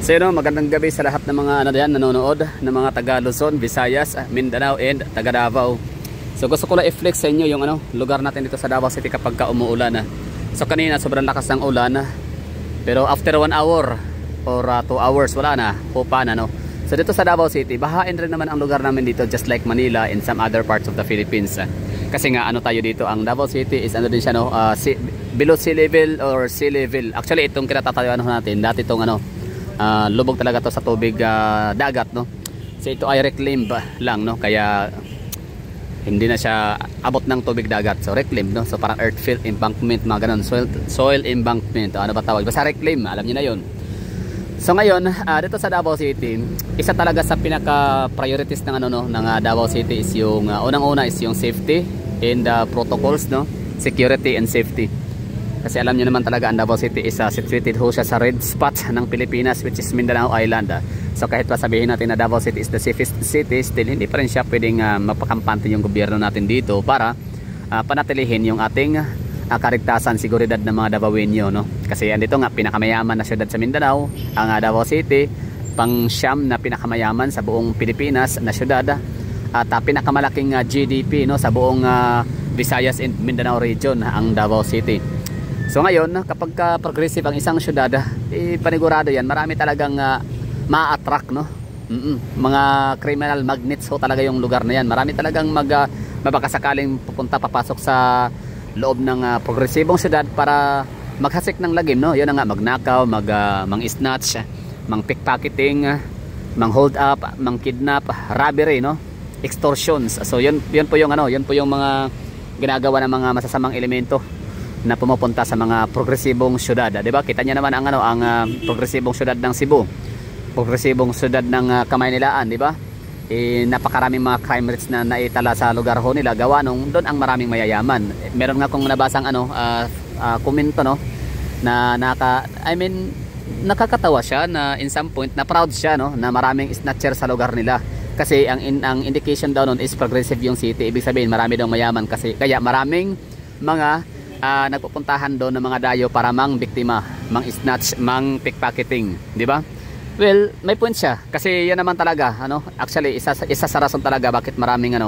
So yun, magandang gabi sa lahat ng mga nanonood, ng mga taga Luzon, Visayas, Mindanao and taga Davao. So gusto ko lang i-flex sa inyo yung lugar natin dito sa Davao City kapag umuulan. So kanina sobrang lakas ng ulan, pero after 1 hour or 2 hours wala na, pupa na no. So dito sa Davao City, bahain rin naman ang lugar namin dito, just like Manila and some other parts of the Philippines. Kasi nga tayo dito, ang Davao City is din siya below sea level or sea level. Actually itong kinatatayuan natin, dati itong lubog talaga to sa tubig dagat no. So ito ay reclaim lang no, kaya hindi na siya abot ng tubig dagat. So reclaim no, so parang earth fill embankment, mga ganun, soil embankment, ano ba tawag, basta reclaim, alam niyo na yun. So ngayon dito sa Davao City, isa talaga sa pinaka priorities ng ng Davao City is yung unang-una is yung safety and protocols no, security and safety. Kasi alam niyo naman talaga ang Davao City is situated ho siya sa red spot ng Pilipinas, which is Mindanao Island. So kahit pa sabihin natin na Davao City is the safest city, still hindi pa rin siya pwedeng mapakampante yung gobyerno natin dito para panatilihin yung ating kaligtasan, seguridad ng mga Davaoenyo no. Kasi andito nga pinakamayaman na siyudad sa Mindanao, ang Davao City, pang-siyam na pinakamayaman sa buong Pilipinas na siyudad, at pinakamalaking GDP no sa buong Visayas and Mindanao region, ang Davao City. So ngayon, kapag progressive ang isang syudad, panigurado yan, marami talagang ma-attract no? Mga criminal magnets ho talaga yung lugar na yan. Marami talagang mabakasakaling pupunta papasok sa loob ng progresibong syudad para maghasik ng lagim no? Yun na nga, magnakaw, mang-snatch, mang-pickpocketing, mang-hold up, mang-kidnap, robbery no? Extortions. So yun po yung yun po yung mga ginagawa ng mga masasamang elemento na pumupunta sa mga progresibong syudad, 'di ba? Kita niyo naman ang progresibong syudad ng Cebu, progresibong syudad ng Kamaynilaan, 'di ba? Napakaraming mga crime rates na naitala sa lugar ho nila, gawa nung doon ang maraming mayayaman. Meron nga kung nabasang komento no na nakakatawa siya na in some point na proud siya no na maraming snatcher sa lugar nila. Kasi ang indication daw noon is progressive yung city, ibig sabihin marami daw mayaman, kasi kaya maraming mga nagpupuntahan doon ng mga dayo para mang-biktima, mang-snatch, mang-pickpocketing, di ba? Well, may point siya, kasi yan naman talaga actually isa sa rason talaga bakit maraming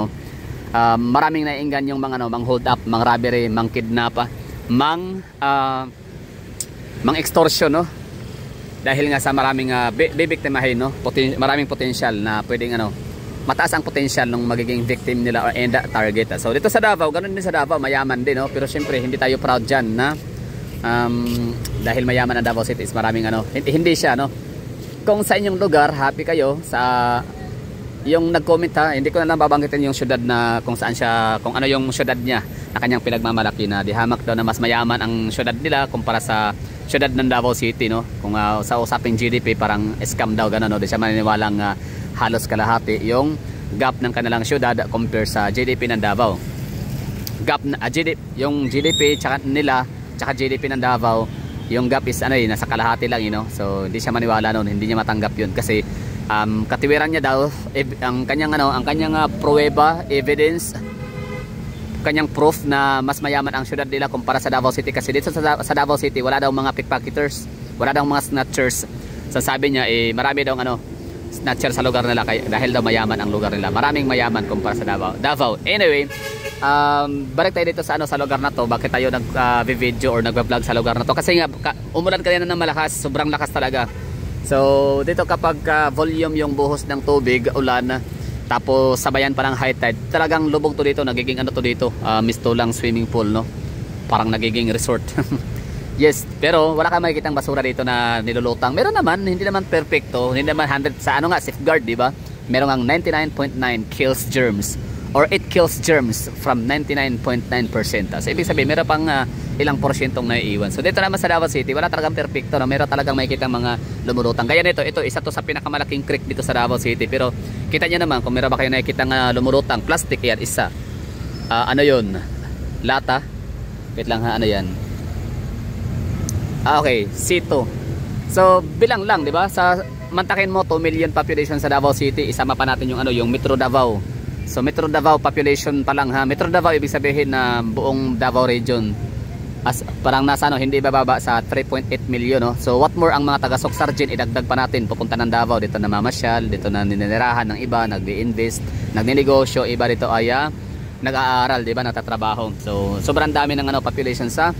maraming naiinggan yung mga mang-hold up, mang-robbery, mang-kidnap, mang-extortion no, dahil nga sa maraming bibiktimahin no, maraming potential na pwedeng mataas ang potential ng magiging victim nila or end target. So dito sa Davao, ganun din sa Davao, mayaman din no, pero syempre hindi tayo proud diyan na dahil mayaman ang Davao City is maraming hindi siya no. Kung sa inyong lugar happy kayo sa yung nag-comment hindi ko na lang babanggitin yung syudad na kung saan siya, kung ano yung syudad niya na kanyang pinagmamalaki, na dihamak daw na mas mayaman ang syudad nila kumpara sa syudad ng Davao City no. Kung sa usaping GDP parang scam daw ganun no, di siya maniniwalang halos kalahati yung gap ng kanilang syudad compare sa GDP ng Davao. Gap na yung GDP tsaka nila tsaka GDP ng Davao, yung gap is nasa kalahati lang So hindi siya maniwala noon, hindi niya matanggap yun kasi katiwiran niya daw ang kanyang pruweba, evidence, kanyang proof na mas mayaman ang syudad nila kumpara sa Davao City. Kasi dito sa Davao City wala daw mga pickpocketers, wala daw mga snatchers. So sabi niya marami daw snatcher sa lugar nila dahil daw mayaman ang lugar nila. Maraming mayaman kumpara sa Davao. Anyway, balik tayo dito sa sa lugar na to. Bakit tayo nag-video or nagba-vlog sa lugar na to? Kasi nga umulan kanina ng malakas, sobrang lakas talaga. So dito kapag volume yung buhos ng tubig, ulan, tapos sabayan pa ng high tide, talagang lubog to dito, nagiging to dito, misto lang swimming pool no. Parang nagiging resort. Yes, pero wala kang makikitang basura dito na nilulutang. Meron naman, hindi naman perfecto, hindi naman 100 sa safeguard, di ba? Meron ang 99.9 kills germs or it kills germs from 99.9%. So ibig sabihin, meron pang ilang porsyentong naiiwan. So dito naman sa Davao City, wala talagang perfecto, no? Meron talagang makikitang mga lumulutang. Kaya ito isa to sa pinakamalaking creek dito sa Davao City. Pero kita niyo naman kung meron ba kayo nakikitang lumulutang, plastic yan, isa. Yun? Lata. Wait lang yan? Okay, C2. So bilang lang, 'di ba? Sa mantakin mo 2 million population sa Davao City, isama pa natin yung Metro Davao. So Metro Davao population pa lang Metro Davao ibig sabihin na buong Davao region. parang nasa ano, hindi bababa sa 3.8 million, no? So what more ang mga taga Socsargen, idagdag pa natin, pupunta ng Davao, dito na mamasyal, dito na ninirahan ng iba, nag-i-invest, nagninegosyo, iba dito ay nag-aaral, di ba, nagtatrabaho. So sobrang dami ng ano population sa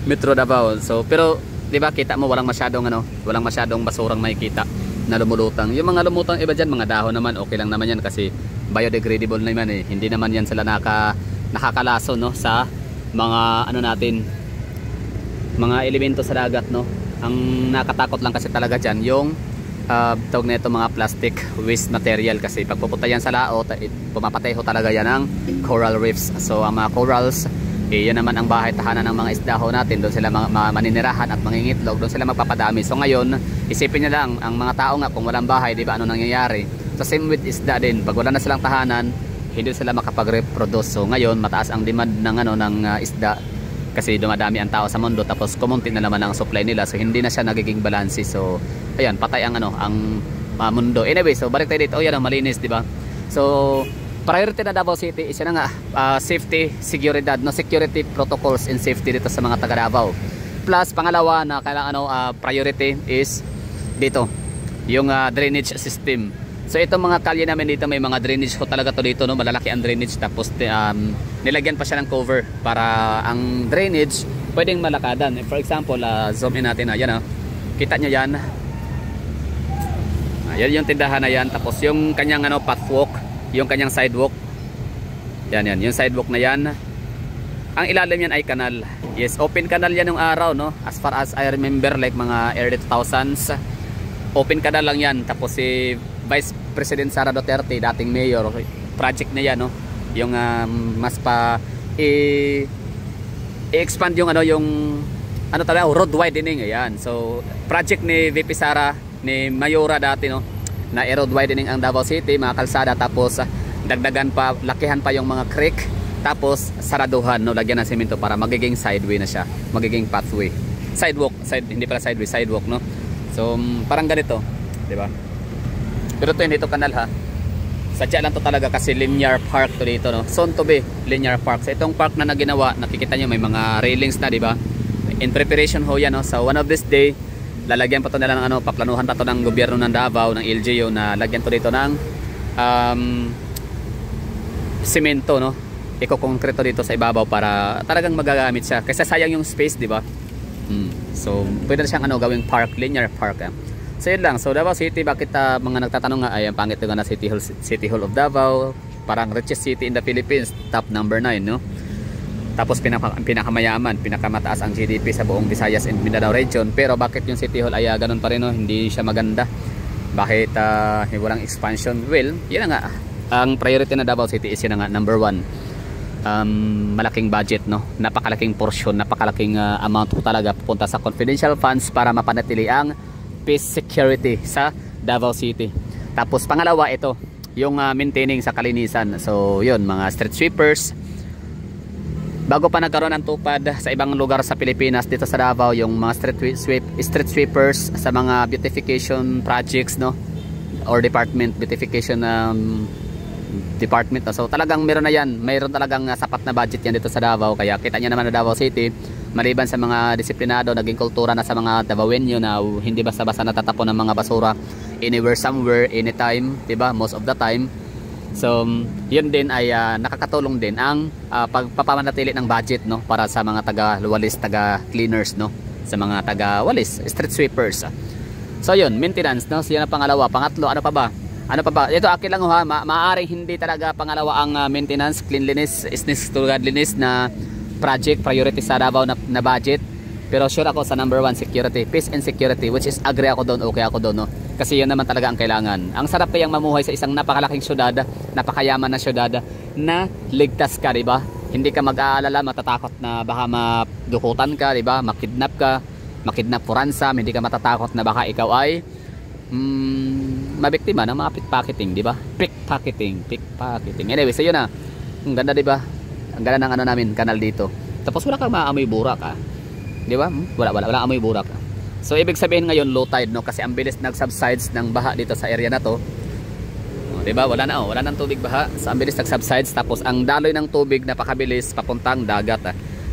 Metro Davao. So pero di ba kita mo walang masyadong basurang makikita na lumulutang. Yung mga lumutang iba diyan, mga dahon naman, okay lang naman yan kasi biodegradable naman eh. Hindi naman yan sila nakakalaso, no, sa mga ano natin, mga elemento sa dagat, no. Ang nakatakot lang kasi talaga dyan yung tawag na ito, mga plastic waste material, kasi pag pupunta yan sa laot, pumapatay ho talaga yan ang coral reefs. So ang mga corals, yan naman ang bahay tahanan ng mga isda ho natin, doon sila maninirahan at mangingitlog, doon sila magpapadami. So ngayon, isipin niyo lang, ang mga tao nga kung walang bahay, di ba, ano nangyayari? So same with isda din, pag wala na silang tahanan, hindi sila makapag-reproduce. So ngayon, mataas ang demand ng isda kasi dumadami ang tao sa mundo, tapos kumunti na naman ang supply nila, so hindi na siya nagiging balanse. So ayan, patay ang mundo. Anyway, so balik tayo dito. Yan ang malinis, di ba? So priority na Davao City is nga safety, seguridad, no, security protocols and safety dito sa mga taga Davao. Plus pangalawa na kailangan priority is dito yung drainage system. So itong mga kalye namin dito, may mga drainage ho talaga to dito, no, malalaki ang drainage, tapos nilagyan pa siya ng cover para ang drainage pwedeng malakadan. For example, zoom in natin, ayan, kita nyo yan, ayan yung tindahan na yan, tapos yung kanyang pathwalk, yung kanyang sidewalk, yan yung sidewalk na yan, ang ilalim yan ay kanal. Yes, open kanal yan yung araw, no, as far as I remember, like mga early 2000s, open kanal lang yan. Tapos si Vice President Sara Duterte, dating mayor, project na yan, no, yung mas pa i-expand yung talaga road widening, ayan. So project ni VP Sara, ni Mayora dati, no, na road widening ang Davao City, mga kalsada, tapos dagdagan pa, lakihan pa yung mga creek, tapos saraduhan, no, lagyan ng semento para magiging sideway na siya, magiging pathway, hindi pala sideway, sidewalk, no. So parang ganito, di ba? Pero ito hindi ito kanal, ha. Sadya lang to talaga kasi linear park to dito, no. Soon to be linear park. So itong park na naginawa, nakikita nyo may mga railings na, di ba? In preparation ho yan, no. So one of this day, lalagyan pa to nila ng paplanuhan pa to ng gobyerno ng Davao, ng LGU, na lagyan to dito ng semento, no. Iko-concrete dito sa ibabaw para talagang magagamit siya. Kasi sayang yung space, di ba? So pwede na siyang gawing park, linear park. So yun lang. So Davao City, bakit mga nagtatanong nga, ay ang pangit na City Hall of Davao, parang richest city in the Philippines, top number 9, no. Tapos pinakamayaman, pinakamataas ang GDP sa buong Visayas and Mindanao region. Pero bakit yung City Hall ay ganun pa rin, no? Hindi siya maganda. Bakit walang expansion? Well, yun nga, ang priority na Davao City is yun nga, number 1, malaking budget, no, napakalaking portion, napakalaking amount po talaga pupunta sa confidential funds para mapanatili ang peace, security sa Davao City. Tapos pangalawa, ito yung maintaining sa kalinisan. So yun, mga street sweepers, bago pa nagkaroon ng tupad sa ibang lugar sa Pilipinas, dito sa Davao yung mga street sweepers sa mga beautification projects, no, or beautification department. So talagang mayroon talagang sapat na budget yan dito sa Davao. Kaya kita niya naman na Davao City, maliban sa mga disiplinado, naging kultura na sa mga Davaoenyo na hindi basta-basta natatapon ng mga basura anywhere, somewhere, anytime, diba, most of the time. So yun din ay nakakatulong din ang pagpapamanatili ng budget, no, para sa mga taga-walis, taga-cleaners, no, sa mga taga-walis, street sweepers. So yun, maintenance, no. So yan ang pangalawa. Pangatlo, ano pa ba? Ito akin lang, ha. Maaaring hindi talaga pangalawa ang maintenance, cleanliness, isness to godliness na project, priority sa Davao na budget. Pero sure ako sa number 1, security, peace and security, which is agree ako doon, okay ako doon, no. Kasi yan naman talaga ang kailangan. Ang sarap kayang mamuhay sa isang napakalaking syudad, napakayaman na syudad, na ligtas ka, diba? Hindi ka mag-aalala, matatakot na baka madukutan ka, diba? Makidnap for ransom, hindi ka matatakot na baka ikaw ay mabiktima ng mga pickpocketing, di ba? Pickpocketing. Anyway, so yun na. Ang ganda, di ba? Ang ganda ng namin, kanal dito. Tapos wala kang maamoy burak, di ba? Wala amoy burak. So ibig sabihin ngayon low tide, no, kasi ang bilis nag-subsides ng baha dito sa area na to. Di ba? Wala nang tubig baha. So ang bilis nag-subsides, tapos ang daloy ng tubig napakabilis papuntang dagat.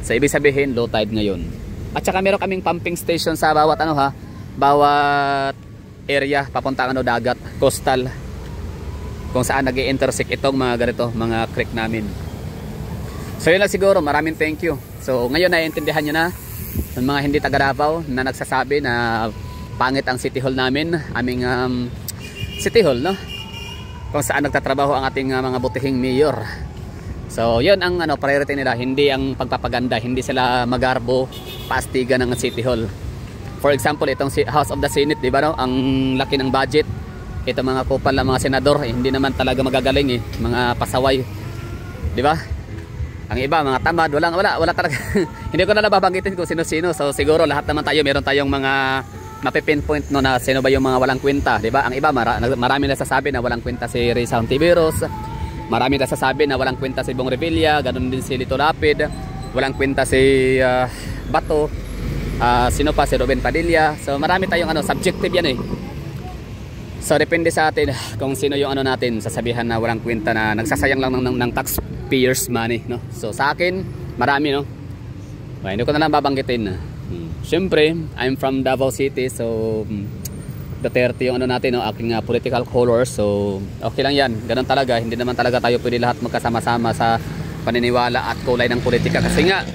So ibig sabihin low tide ngayon. At saka meron kaming pumping station sa bawat ano ha, bawat area papuntang ano dagat, coastal, kung saan nag-i-intersect itong mga ganito, mga creek namin. So yun lang siguro, maraming thank you. So ngayon naiintindihan nyo na ng mga hindi taga Davao na nagsasabi na pangit ang City Hall namin, aming City Hall, no? Kung saan nagtatrabaho ang ating mga butihing mayor. So yun ang ano, priority nila, hindi ang pagpapaganda, hindi sila magarbo, paastigan ng City Hall. For example, itong House of the Senate, di ba no? Ang laki ng budget. Ito mga kupal ng mga senador, hindi naman talaga magagaling mga pasaway. Di ba? Ang iba, mga tamad, wala talaga. Hindi ko na nababanggitin kung sino-sino. So siguro lahat naman tayo, meron tayong mga mapipinpoint no na sino ba yung mga walang kwenta, di ba? Ang iba, marami nasasabi na walang kwenta si Risa Hontiveros. Marami nasasabi na walang kwenta si Bong Revilla, ganun din si Lito Lapid, walang kwenta si Bato, sino pa, si Ruben Padilla. So marami tayong ano, subjective yan So depende sa atin kung sino yung ano natin sasabihan na walang kwenta, na nagsasayang lang ng taxpayers money, no? So sa akin, marami, no? Hindi ko na lang babanggitin. Siyempre, I'm from Davao City, so Duterte yung ano natin, no, aking political color. So okay lang yan, ganun talaga. Hindi naman talaga tayo pwede lahat magkasama-sama sa paniniwala at kulay ng politika, kasi nga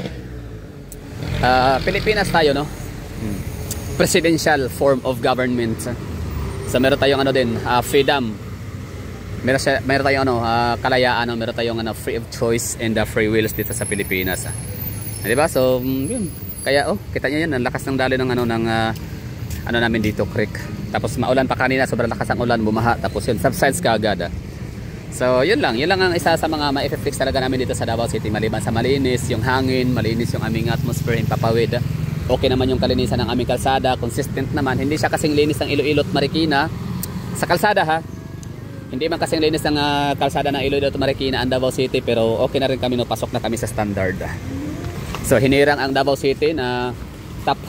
Pilipinas tayo, no? Presidential form of government. So meron tayong ano din, freedom. Meron tayong ano, kalayaan, no? Meron tayong ano, free of choice and free wills dito sa Pilipinas. Di ba? So yun. Kaya kita niyo yan, ang lakas ng daloy ng ano, ng ano namin dito, creek. Tapos maulan pa kanina, sobrang lakas ang ulan, bumaha, tapos yun, subsides kaagad. So yun lang ang isa sa mga ma-effects talaga namin dito sa Davao City, maliban sa malinis yung hangin, malinis yung aming atmosphere, himpapawid. Okay naman yung kalinisan ng aming kalsada, consistent naman. Hindi siya kasing linis ng Iloilo at Marikina sa kalsada, ha. Hindi man kasing linis ng kalsada ng Iloilo at Marikina ang Davao City, pero okay na rin kami, no, pasok na kami sa standard. So hinirang ang Davao City na top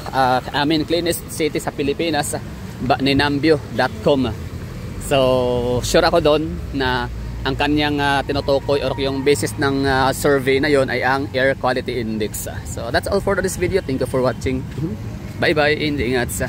cleanest city sa Pilipinas ni Nambio.com. So sure ako doon na ang kanyang tinutukoy or yung basis ng survey na yon ay ang Air Quality Index. So that's all for this video. Thank you for watching. Bye bye, ingat sa